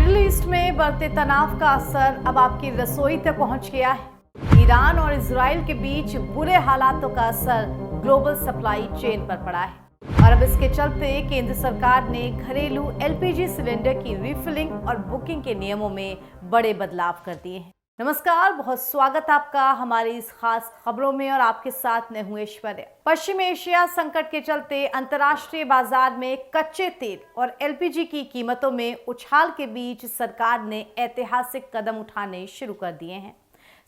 Middle east में बढ़ते तनाव का असर अब आपकी रसोई तक पहुंच गया है। ईरान और इजराइल के बीच बुरे हालातों का असर ग्लोबल सप्लाई चेन पर पड़ा है और अब इसके चलते केंद्र सरकार ने घरेलू एलपीजी सिलेंडर की रिफिलिंग और बुकिंग के नियमों में बड़े बदलाव कर दिए हैं। नमस्कार, बहुत स्वागत आपका हमारी इस खास खबरों में और आपके साथ मैं हूं ऐश्वर्या। पश्चिम एशिया संकट के चलते अंतर्राष्ट्रीय बाजार में कच्चे तेल और एलपीजी की कीमतों में उछाल के बीच सरकार ने ऐतिहासिक कदम उठाने शुरू कर दिए हैं।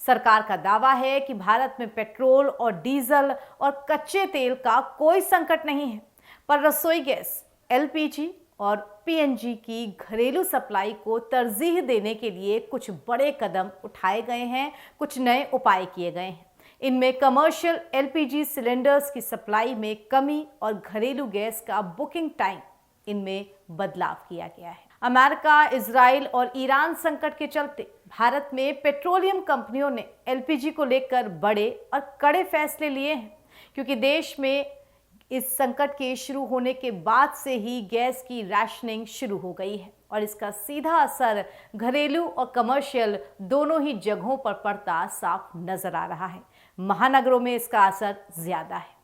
सरकार का दावा है कि भारत में पेट्रोल और डीजल और कच्चे तेल का कोई संकट नहीं है, पर रसोई गैस, एलपीजी और पीएनजी की घरेलू सप्लाई को तरजीह देने के लिए कुछ बड़े कदम उठाए गए हैं, कुछ नए उपाय किए गए हैं। इनमें कमर्शियल एलपीजी सिलेंडर्स की सप्लाई में कमी और घरेलू गैस का बुकिंग टाइम इनमें बदलाव किया गया है। अमेरिका, इजराइल और ईरान संकट के चलते भारत में पेट्रोलियम कंपनियों ने एलपीजी को लेकर बड़े और कड़े फैसले लिए हैं, क्योंकि देश में इस संकट के शुरू होने के बाद से ही गैस की राशनिंग शुरू हो गई है और इसका सीधा असर घरेलू और कमर्शियल दोनों ही जगहों पर पड़ता साफ नजर आ रहा है। महानगरों में इसका असर ज्यादा है।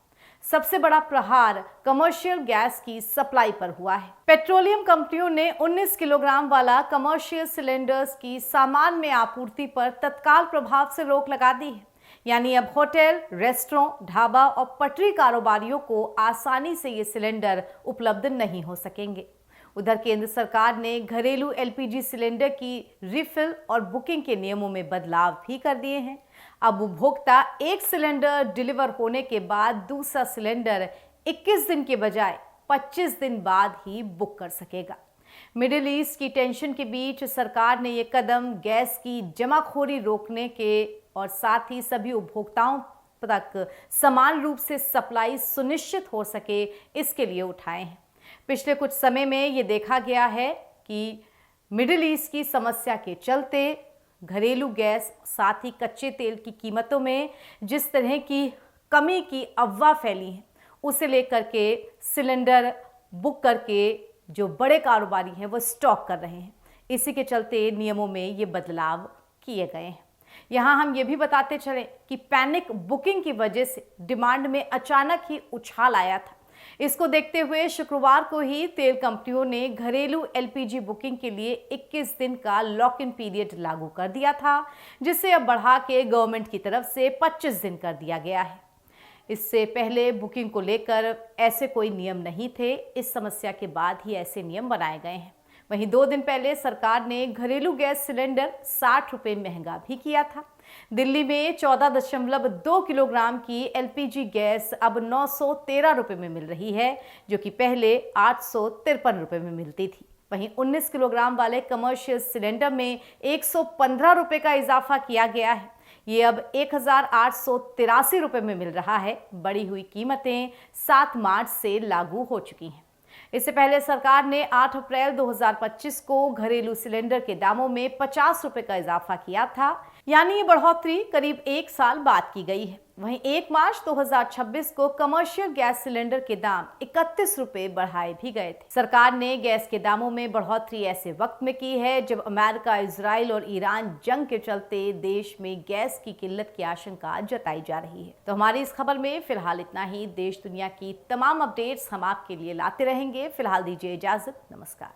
सबसे बड़ा प्रहार कमर्शियल गैस की सप्लाई पर हुआ है। पेट्रोलियम कंपनियों ने 19 किलोग्राम वाला कमर्शियल सिलेंडर्स की सामान में आपूर्ति पर तत्काल प्रभाव से रोक लगा दी है। यानी अब होटल, रेस्टोरेंट, ढाबा और पटरी कारोबारियों को आसानी से ये सिलेंडर उपलब्ध नहीं हो सकेंगे। उधर केंद्र सरकार ने घरेलू एलपीजी सिलेंडर की रिफिल और बुकिंग के नियमों में बदलाव भी कर दिए हैं। अब उपभोक्ता एक सिलेंडर डिलीवर होने के बाद दूसरा सिलेंडर 21 दिन के बजाय 25 दिन बाद ही बुक कर सकेगा। मिडिल ईस्ट की टेंशन के बीच सरकार ने ये कदम गैस की जमाखोरी रोकने के और साथ ही सभी उपभोक्ताओं तक समान रूप से सप्लाई सुनिश्चित हो सके, इसके लिए उठाए हैं। पिछले कुछ समय में ये देखा गया है कि मिडिल ईस्ट की समस्या के चलते घरेलू गैस, साथ ही कच्चे तेल की कीमतों में जिस तरह की कमी की अफवाह फैली है, उसे लेकर के सिलेंडर बुक करके जो बड़े कारोबारी हैं वो स्टॉक कर रहे हैं। इसी के चलते नियमों में ये बदलाव किए गए हैं। यहाँ हम ये भी बताते चले कि पैनिक बुकिंग की वजह से डिमांड में अचानक ही उछाल आया था। इसको देखते हुए शुक्रवार को ही तेल कंपनियों ने घरेलू एलपीजी बुकिंग के लिए 21 दिन का लॉक इन पीरियड लागू कर दिया था, जिसे अब बढ़ा के गवर्नमेंट की तरफ से 25 दिन कर दिया गया है। इससे पहले बुकिंग को लेकर ऐसे कोई नियम नहीं थे। इस समस्या के बाद ही ऐसे नियम बनाए गए हैं। वहीं 2 दिन पहले सरकार ने घरेलू गैस सिलेंडर 60 रुपये महंगा भी किया था। दिल्ली में 14.2 किलोग्राम की एलपीजी गैस अब 913 रुपये में मिल रही है, जो कि पहले 853 रुपये में मिलती थी। वहीं 19 किलोग्राम वाले कमर्शियल सिलेंडर में 115 रुपये का इजाफा किया गया है। ये अब 1883 रुपये में मिल रहा है। बढ़ी हुई कीमतें 7 मार्च से लागू हो चुकी हैं। इससे पहले सरकार ने 8 अप्रैल 2025 को घरेलू सिलेंडर के दामों में 50 रुपये का इजाफा किया था, यानी ये बढ़ोतरी करीब 1 साल बाद की गई है। वहीं 1 मार्च 2026 को कमर्शियल गैस सिलेंडर के दाम 31 रुपये बढ़ाए भी गए थे। सरकार ने गैस के दामों में बढ़ोतरी ऐसे वक्त में की है जब अमेरिका, इजराइल और ईरान जंग के चलते देश में गैस की किल्लत की आशंका जताई जा रही है। तो हमारी इस खबर में फिलहाल इतना ही। देश दुनिया की तमाम अपडेट्स हम आपके लिए लाते रहेंगे। फिलहाल दीजिए इजाजत। नमस्कार।